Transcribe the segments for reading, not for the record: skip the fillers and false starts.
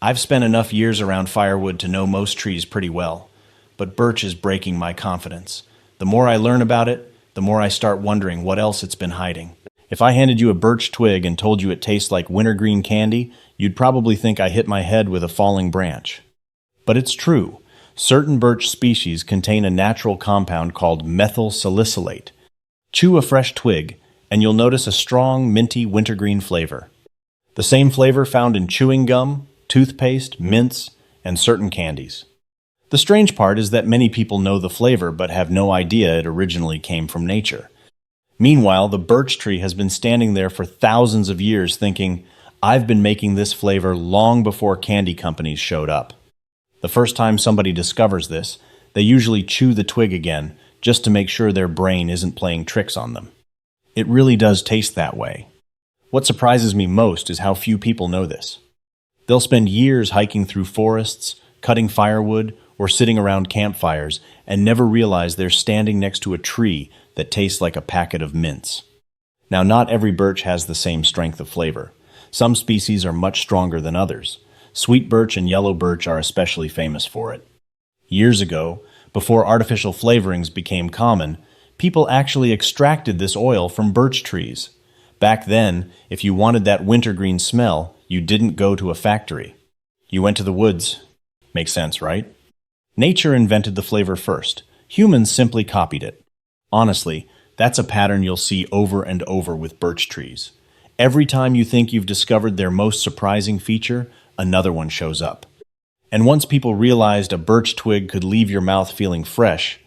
I've spent enough years around firewood to know most trees pretty well, but birch is breaking my confidence. The more I learn about it, the more I start wondering what else it's been hiding. If I handed you a birch twig and told you it tastes like wintergreen candy, you'd probably think I hit my head with a falling branch. But it's true. Certain birch species contain a natural compound called methyl salicylate. Chew a fresh twig, and you'll notice a strong, minty wintergreen flavor. The same flavor found in chewing gum, toothpaste, mints, and certain candies. The strange part is that many people know the flavor but have no idea it originally came from nature. Meanwhile, the birch tree has been standing there for thousands of years thinking, I've been making this flavor long before candy companies showed up. The first time somebody discovers this, they usually chew the twig again just to make sure their brain isn't playing tricks on them. It really does taste that way. What surprises me most is how few people know this. They'll spend years hiking through forests, cutting firewood, or sitting around campfires and never realize they're standing next to a tree that tastes like a packet of mints. Now, not every birch has the same strength of flavor. Some species are much stronger than others. Sweet birch and yellow birch are especially famous for it. Years ago, before artificial flavorings became common, people actually extracted this oil from birch trees. Back then, if you wanted that wintergreen smell, you didn't go to a factory. You went to the woods. Makes sense, right? Nature invented the flavor first. Humans simply copied it. Honestly, that's a pattern you'll see over and over with birch trees. Every time you think you've discovered their most surprising feature, another one shows up. And once people realized a birch twig could leave your mouth feeling fresh,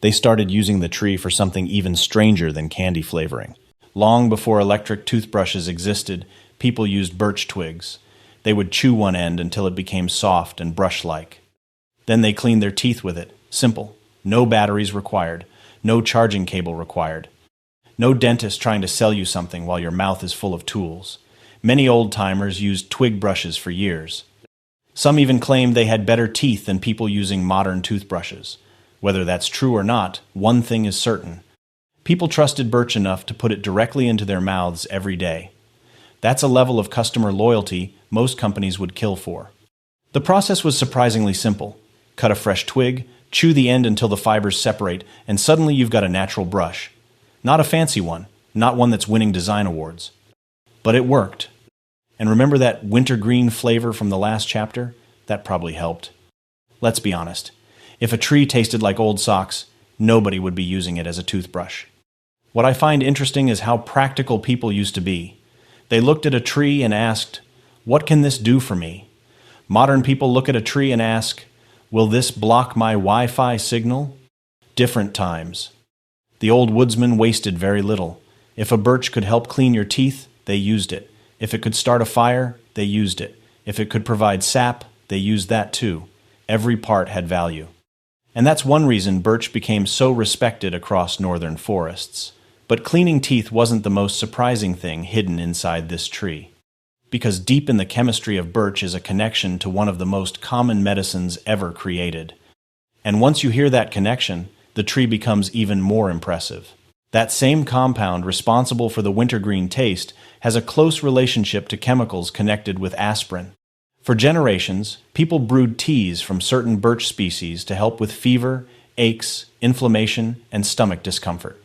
they started using the tree for something even stranger than candy flavoring. Long before electric toothbrushes existed, people used birch twigs. They would chew one end until it became soft and brush-like. Then they cleaned their teeth with it. Simple. No batteries required. No charging cable required. No dentist trying to sell you something while your mouth is full of tools. Many old-timers used twig brushes for years. Some even claimed they had better teeth than people using modern toothbrushes. Whether that's true or not, one thing is certain. People trusted birch enough to put it directly into their mouths every day. That's a level of customer loyalty most companies would kill for. The process was surprisingly simple. Cut a fresh twig, chew the end until the fibers separate, and suddenly you've got a natural brush. Not a fancy one, not one that's winning design awards. But it worked. And remember that wintergreen flavor from the last chapter? That probably helped. Let's be honest. If a tree tasted like old socks, nobody would be using it as a toothbrush. What I find interesting is how practical people used to be. They looked at a tree and asked, what can this do for me? Modern people look at a tree and ask, will this block my Wi-Fi signal? Different times. The old woodsman wasted very little. If a birch could help clean your teeth, they used it. If it could start a fire, they used it. If it could provide sap, they used that too. Every part had value. And that's one reason birch became so respected across northern forests. But cleaning teeth wasn't the most surprising thing hidden inside this tree. Because deep in the chemistry of birch is a connection to one of the most common medicines ever created. And once you hear that connection, the tree becomes even more impressive. That same compound responsible for the wintergreen taste has a close relationship to chemicals connected with aspirin. For generations, people brewed teas from certain birch species to help with fever, aches, inflammation, and stomach discomfort.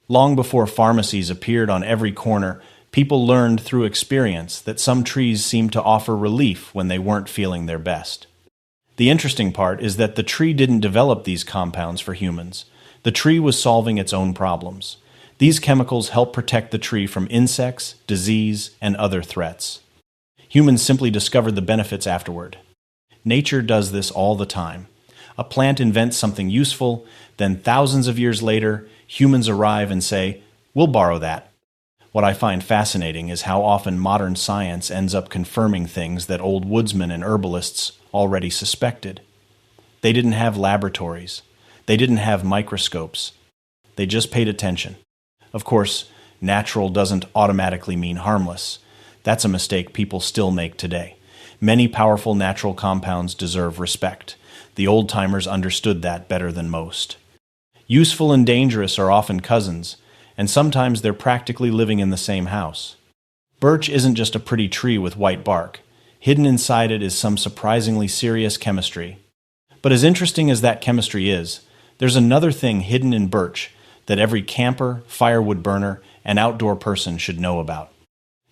Long before pharmacies appeared on every corner, people learned through experience that some trees seemed to offer relief when they weren't feeling their best. The interesting part is that the tree didn't develop these compounds for humans. The tree was solving its own problems. These chemicals help protect the tree from insects, disease, and other threats. Humans simply discovered the benefits afterward. Nature does this all the time. A plant invents something useful, then thousands of years later, humans arrive and say, we'll borrow that. What I find fascinating is how often modern science ends up confirming things that old woodsmen and herbalists already suspected. They didn't have laboratories. They didn't have microscopes. They just paid attention. Of course, natural doesn't automatically mean harmless. That's a mistake people still make today. Many powerful natural compounds deserve respect. The old-timers understood that better than most. Useful and dangerous are often cousins, and sometimes they're practically living in the same house. Birch isn't just a pretty tree with white bark. hidden inside it is some surprisingly serious chemistry. But as interesting as that chemistry is, there's another thing hidden in birch that every camper, firewood burner, and outdoor person should know about.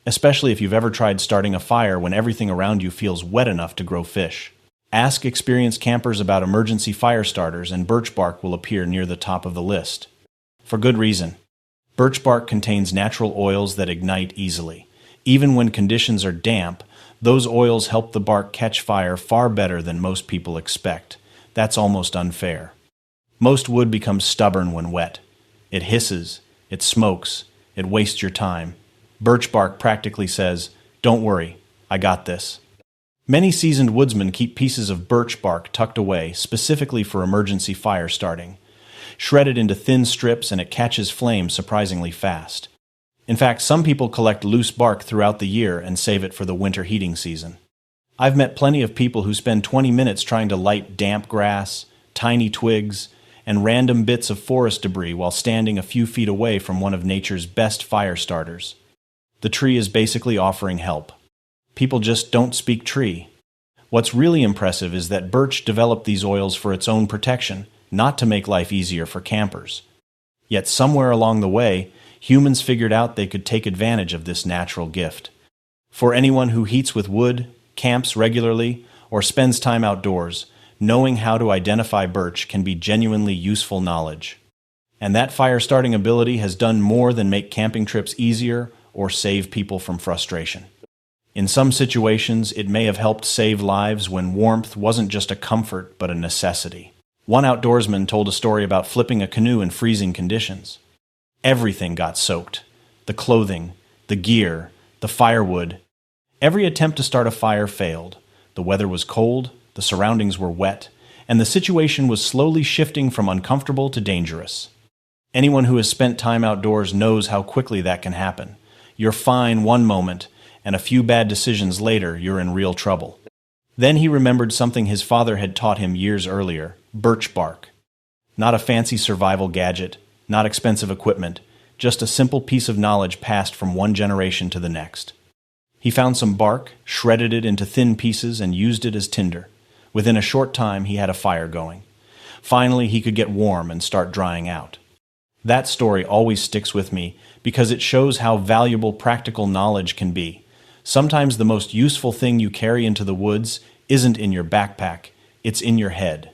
Especially if you've ever tried starting a fire when everything around you feels wet enough to grow fish. Ask experienced campers about emergency fire starters and birch bark will appear near the top of the list. For good reason. Birch bark contains natural oils that ignite easily. Even when conditions are damp, those oils help the bark catch fire far better than most people expect. That's almost unfair. Most wood becomes stubborn when wet. It hisses, it smokes, it wastes your time. Birch bark practically says, "Don't worry, I got this." Many seasoned woodsmen keep pieces of birch bark tucked away specifically for emergency fire starting. Shred it into thin strips and it catches flame surprisingly fast. In fact, some people collect loose bark throughout the year and save it for the winter heating season. I've met plenty of people who spend 20 minutes trying to light damp grass, tiny twigs, and random bits of forest debris while standing a few feet away from one of nature's best fire starters. The tree is basically offering help. People just don't speak tree. What's really impressive is that birch developed these oils for its own protection, not to make life easier for campers. Yet somewhere along the way, humans figured out they could take advantage of this natural gift. For anyone who heats with wood, camps regularly, or spends time outdoors, knowing how to identify birch can be genuinely useful knowledge. And that fire-starting ability has done more than make camping trips easier or save people from frustration. In some situations, it may have helped save lives when warmth wasn't just a comfort but a necessity. One outdoorsman told a story about flipping a canoe in freezing conditions. Everything got soaked. The clothing, the gear, the firewood. Every attempt to start a fire failed. The weather was cold, the surroundings were wet, and the situation was slowly shifting from uncomfortable to dangerous. Anyone who has spent time outdoors knows how quickly that can happen. You're fine one moment, and a few bad decisions later, you're in real trouble. Then he remembered something his father had taught him years earlier: birch bark. Not a fancy survival gadget, not expensive equipment, just a simple piece of knowledge passed from one generation to the next. He found some bark, shredded it into thin pieces, and used it as tinder. Within a short time, he had a fire going. Finally, he could get warm and start drying out. That story always sticks with me because it shows how valuable practical knowledge can be. Sometimes the most useful thing you carry into the woods isn't in your backpack, it's in your head.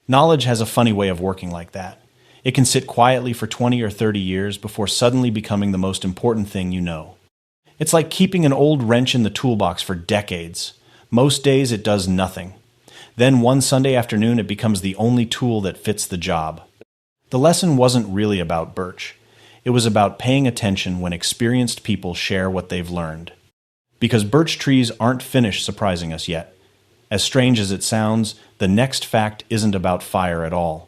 Knowledge has a funny way of working like that. It can sit quietly for 20 or 30 years before suddenly becoming the most important thing you know. It's like keeping an old wrench in the toolbox for decades. Most days it does nothing. Then one Sunday afternoon it becomes the only tool that fits the job. The lesson wasn't really about birch. It was about paying attention when experienced people share what they've learned. Because birch trees aren't finished surprising us yet. As strange as it sounds, the next fact isn't about fire at all.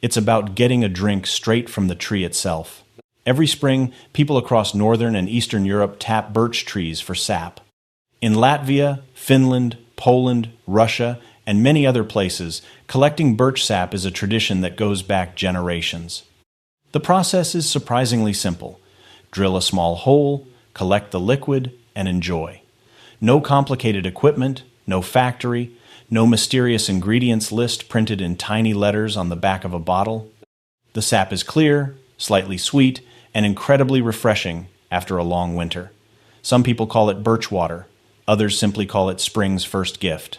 It's about getting a drink straight from the tree itself. Every spring, people across northern and eastern Europe tap birch trees for sap. In Latvia, Finland, Poland, Russia, and many other places, collecting birch sap is a tradition that goes back generations. The process is surprisingly simple. Drill a small hole, collect the liquid, and enjoy. No complicated equipment, no factory, no mysterious ingredients list printed in tiny letters on the back of a bottle. The sap is clear, slightly sweet, and incredibly refreshing after a long winter. Some people call it birch water, others simply call it spring's first gift.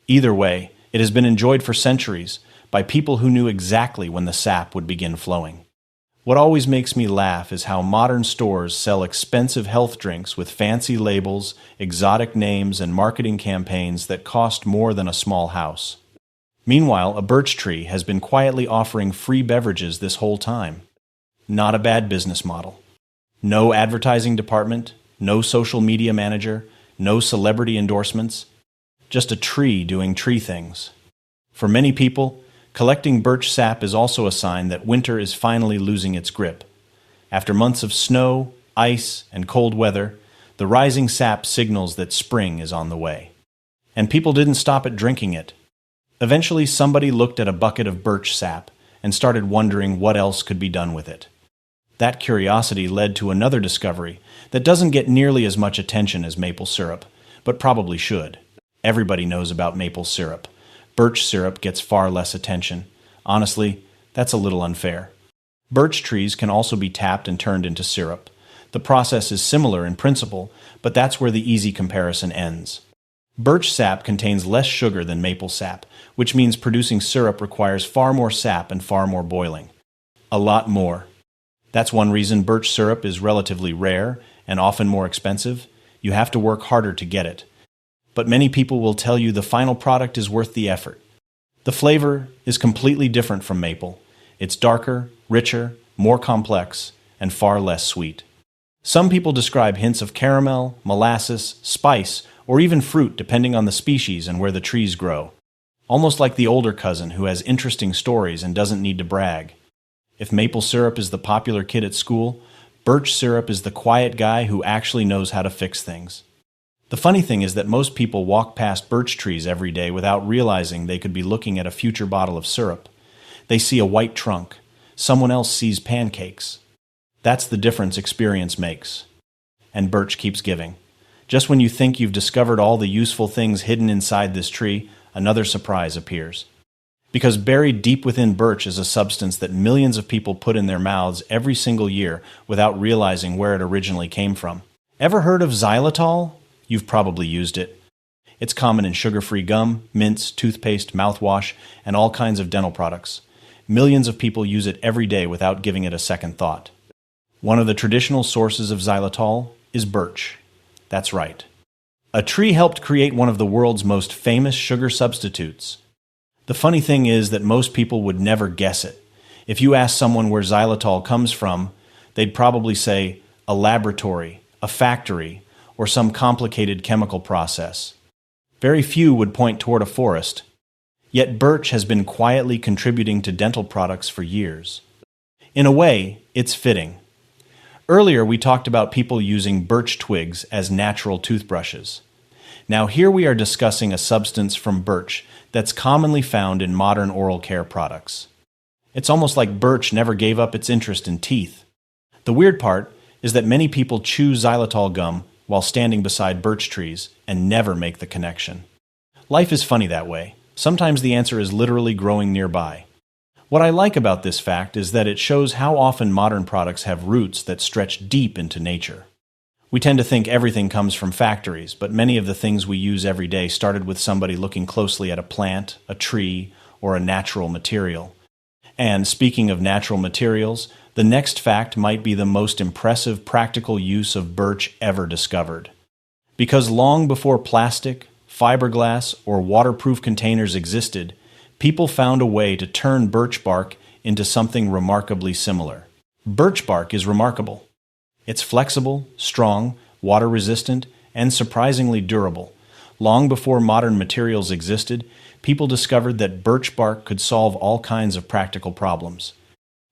Either way, it has been enjoyed for centuries by people who knew exactly when the sap would begin flowing. What always makes me laugh is how modern stores sell expensive health drinks with fancy labels, exotic names, and marketing campaigns that cost more than a small house. Meanwhile, a birch tree has been quietly offering free beverages this whole time. Not a bad business model. No advertising department, no social media manager, no celebrity endorsements. Just a tree doing tree things. For many people, collecting birch sap is also a sign that winter is finally losing its grip. After months of snow, ice, and cold weather, the rising sap signals that spring is on the way. And people didn't stop at drinking it. Eventually, somebody looked at a bucket of birch sap and started wondering what else could be done with it. That curiosity led to another discovery that doesn't get nearly as much attention as maple syrup, but probably should. Everybody knows about maple syrup. Birch syrup gets far less attention. Honestly, that's a little unfair. Birch trees can also be tapped and turned into syrup. The process is similar in principle, but that's where the easy comparison ends. Birch sap contains less sugar than maple sap, which means producing syrup requires far more sap and far more boiling. A lot more. That's one reason birch syrup is relatively rare and often more expensive. You have to work harder to get it. But many people will tell you the final product is worth the effort. The flavor is completely different from maple. It's darker, richer, more complex, and far less sweet. Some people describe hints of caramel, molasses, spice, or even fruit depending on the species and where the trees grow. Almost like the older cousin who has interesting stories and doesn't need to brag. If maple syrup is the popular kid at school, birch syrup is the quiet guy who actually knows how to fix things. The funny thing is that most people walk past birch trees every day without realizing they could be looking at a future bottle of syrup. They see a white trunk. Someone else sees pancakes. That's the difference experience makes. And birch keeps giving. Just when you think you've discovered all the useful things hidden inside this tree, another surprise appears. Because buried deep within birch is a substance that millions of people put in their mouths every single year without realizing where it originally came from. Ever heard of xylitol? You've probably used it. It's common in sugar-free gum, mints, toothpaste, mouthwash, and all kinds of dental products. Millions of people use it every day without giving it a second thought. One of the traditional sources of xylitol is birch. That's right. A tree helped create one of the world's most famous sugar substitutes. The funny thing is that most people would never guess it. If you ask someone where xylitol comes from, they'd probably say a laboratory, a factory, or some complicated chemical process. Very few would point toward a forest. Yet birch has been quietly contributing to dental products for years. In a way, it's fitting. Earlier, we talked about people using birch twigs as natural toothbrushes. Now here we are discussing a substance from birch that's commonly found in modern oral care products. It's almost like birch never gave up its interest in teeth. The weird part is that many people chew xylitol gum while standing beside birch trees and never make the connection. Life is funny that way. Sometimes the answer is literally growing nearby. What I like about this fact is that it shows how often modern products have roots that stretch deep into nature. We tend to think everything comes from factories, but many of the things we use every day started with somebody looking closely at a plant, a tree, or a natural material. And speaking of natural materials, the next fact might be the most impressive practical use of birch ever discovered. Because long before plastic, fiberglass, or waterproof containers existed, people found a way to turn birch bark into something remarkably similar. Birch bark is remarkable. It's flexible, strong, water-resistant, and surprisingly durable. Long before modern materials existed, people discovered that birch bark could solve all kinds of practical problems.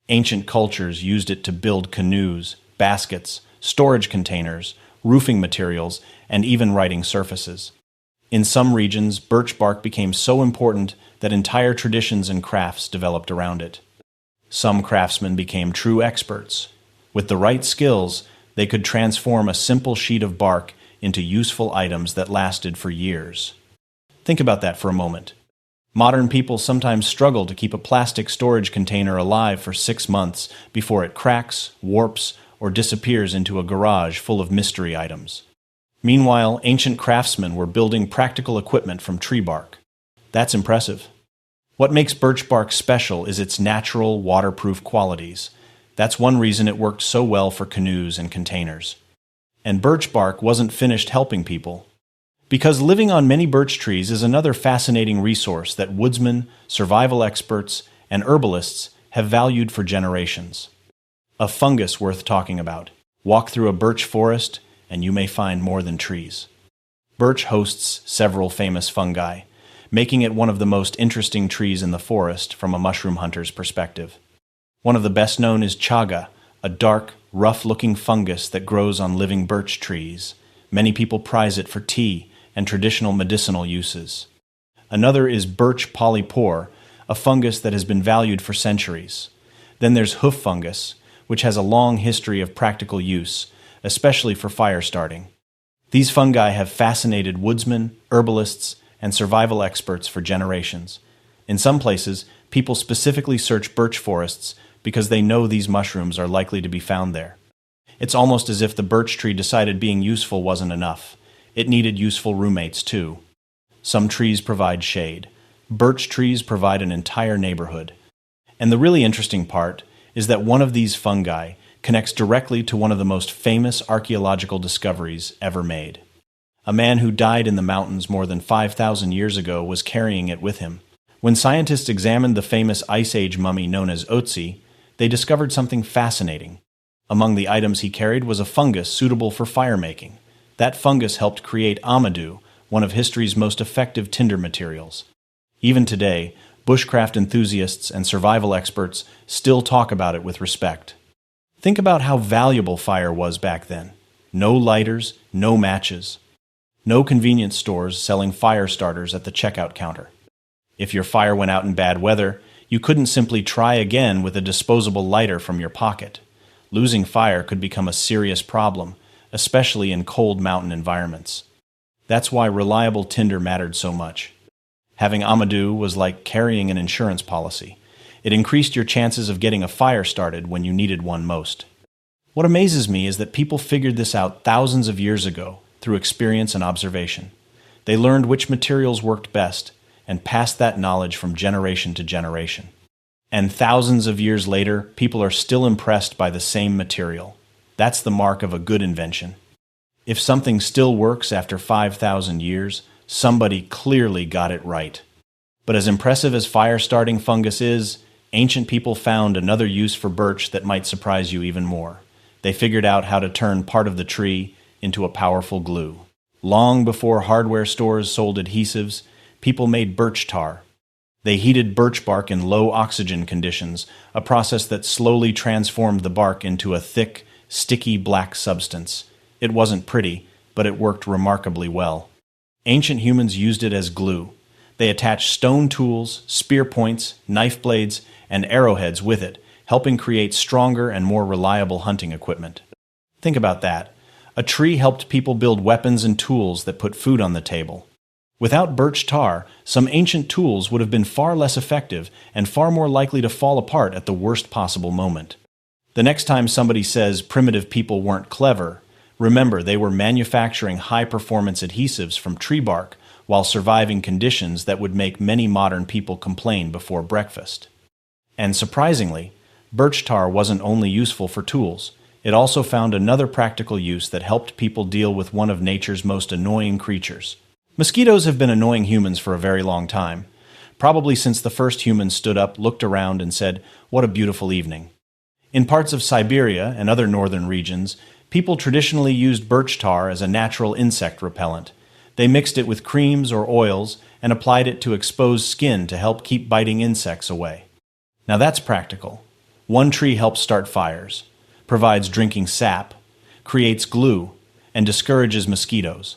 Ancient cultures used it to build canoes, baskets, storage containers, roofing materials, and even writing surfaces. In some regions, birch bark became so important that entire traditions and crafts developed around it. Some craftsmen became true experts. With the right skills, they could transform a simple sheet of bark into useful items that lasted for years. Think about that for a moment. Modern people sometimes struggle to keep a plastic storage container alive for 6 months before it cracks, warps, or disappears into a garage full of mystery items. Meanwhile, ancient craftsmen were building practical equipment from tree bark. That's impressive. What makes birch bark special is its natural, waterproof qualities. That's one reason it worked so well for canoes and containers. And birch bark wasn't finished helping people. Because living on many birch trees is another fascinating resource that woodsmen, survival experts, and herbalists have valued for generations. A fungus worth talking about. Walk through a birch forest, and you may find more than trees. Birch hosts several famous fungi, making it one of the most interesting trees in the forest from a mushroom hunter's perspective. One of the best known is chaga, a dark, rough-looking fungus that grows on living birch trees. Many people prize it for tea and traditional medicinal uses. Another is birch polypore, a fungus that has been valued for centuries. Then there's hoof fungus, which has a long history of practical use, especially for fire starting. These fungi have fascinated woodsmen, herbalists, and survival experts for generations. In some places, people specifically search birch forests because they know these mushrooms are likely to be found there. It's almost as if the birch tree decided being useful wasn't enough. It needed useful roommates, too. Some trees provide shade. Birch trees provide an entire neighborhood. And the really interesting part is that one of these fungi connects directly to one of the most famous archaeological discoveries ever made. A man who died in the mountains more than 5,000 years ago was carrying it with him. When scientists examined the famous Ice Age mummy known as Otzi, they discovered something fascinating. Among the items he carried was a fungus suitable for fire making. That fungus helped create amadou, one of history's most effective tinder materials. Even today, bushcraft enthusiasts and survival experts still talk about it with respect. Think about how valuable fire was back then. No lighters, no matches. No convenience stores selling fire starters at the checkout counter. If your fire went out in bad weather, you couldn't simply try again with a disposable lighter from your pocket. Losing fire could become a serious problem, especially in cold mountain environments. That's why reliable tinder mattered so much. Having amadou was like carrying an insurance policy. It increased your chances of getting a fire started when you needed one most. What amazes me is that people figured this out thousands of years ago through experience and observation. They learned which materials worked best and passed that knowledge from generation to generation. And thousands of years later, people are still impressed by the same material. That's the mark of a good invention. If something still works after 5,000 years, somebody clearly got it right. But as impressive as fire-starting fungus is, ancient people found another use for birch that might surprise you even more. They figured out how to turn part of the tree into a powerful glue. Long before hardware stores sold adhesives, people made birch tar. They heated birch bark in low oxygen conditions, a process that slowly transformed the bark into a thick, sticky black substance. It wasn't pretty, but it worked remarkably well. Ancient humans used it as glue. They attached stone tools, spear points, knife blades, and arrowheads with it, helping create stronger and more reliable hunting equipment. Think about that. A tree helped people build weapons and tools that put food on the table. Without birch tar, some ancient tools would have been far less effective and far more likely to fall apart at the worst possible moment. The next time somebody says primitive people weren't clever, remember they were manufacturing high-performance adhesives from tree bark while surviving conditions that would make many modern people complain before breakfast. And surprisingly, birch tar wasn't only useful for tools. It also found another practical use that helped people deal with one of nature's most annoying creatures. Mosquitoes have been annoying humans for a very long time, probably since the first humans stood up, looked around, and said, "What a beautiful evening." In parts of Siberia and other northern regions, people traditionally used birch tar as a natural insect repellent. They mixed it with creams or oils and applied it to exposed skin to help keep biting insects away. Now that's practical. One tree helps start fires, provides drinking sap, creates glue, and discourages mosquitoes.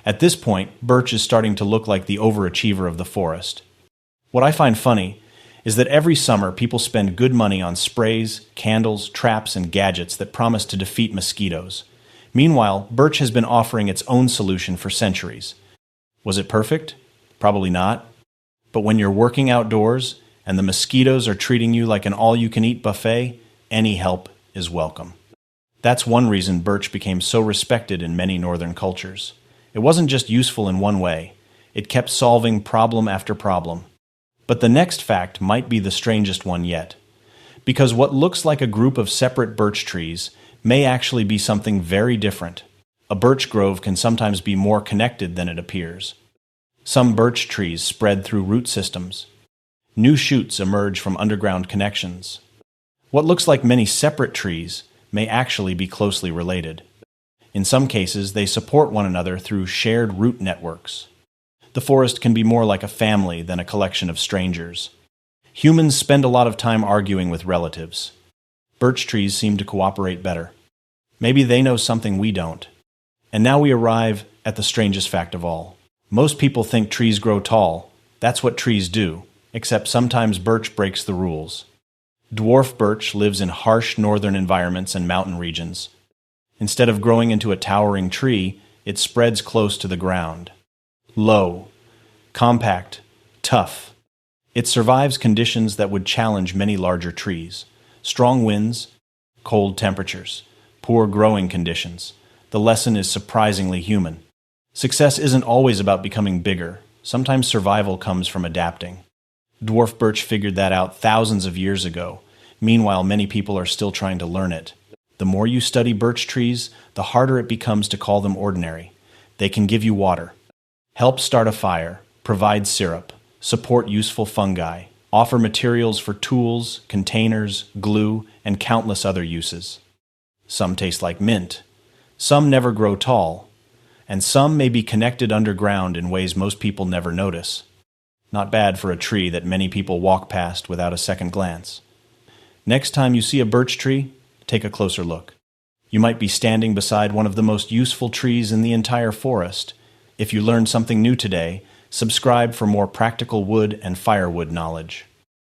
At this point, birch is starting to look like the overachiever of the forest. What I find funny is that every summer people spend good money on sprays, candles, traps, and gadgets that promise to defeat mosquitoes. Meanwhile, birch has been offering its own solution for centuries. Was it perfect? Probably not. But when you're working outdoors and the mosquitoes are treating you like an all-you-can-eat buffet, any help is welcome. That's one reason birch became so respected in many northern cultures. It wasn't just useful in one way. It kept solving problem after problem. But the next fact might be the strangest one yet. Because what looks like a group of separate birch trees may actually be something very different. A birch grove can sometimes be more connected than it appears. Some birch trees spread through root systems. New shoots emerge from underground connections. What looks like many separate trees may actually be closely related. In some cases, they support one another through shared root networks. The forest can be more like a family than a collection of strangers. Humans spend a lot of time arguing with relatives. Birch trees seem to cooperate better. Maybe they know something we don't. And now we arrive at the strangest fact of all. Most people think trees grow tall. That's what trees do, except sometimes birch breaks the rules. Dwarf birch lives in harsh northern environments and mountain regions. Instead of growing into a towering tree, It spreads close to the ground. Low, compact, tough. It survives conditions that would challenge many larger trees. Strong winds, cold temperatures, poor growing conditions. The lesson is surprisingly human. Success isn't always about becoming bigger. Sometimes survival comes from adapting. Dwarf birch figured that out thousands of years ago. Meanwhile, many people are still trying to learn it. The more you study birch trees, the harder it becomes to call them ordinary. They can give you water, help start a fire, provide syrup, support useful fungi, offer materials for tools, containers, glue, and countless other uses. Some taste like mint. Some never grow tall. And some may be connected underground in ways most people never notice. Not bad for a tree that many people walk past without a second glance. Next time you see a birch tree, take a closer look. You might be standing beside one of the most useful trees in the entire forest. If you learned something new today, subscribe for more practical wood and firewood knowledge.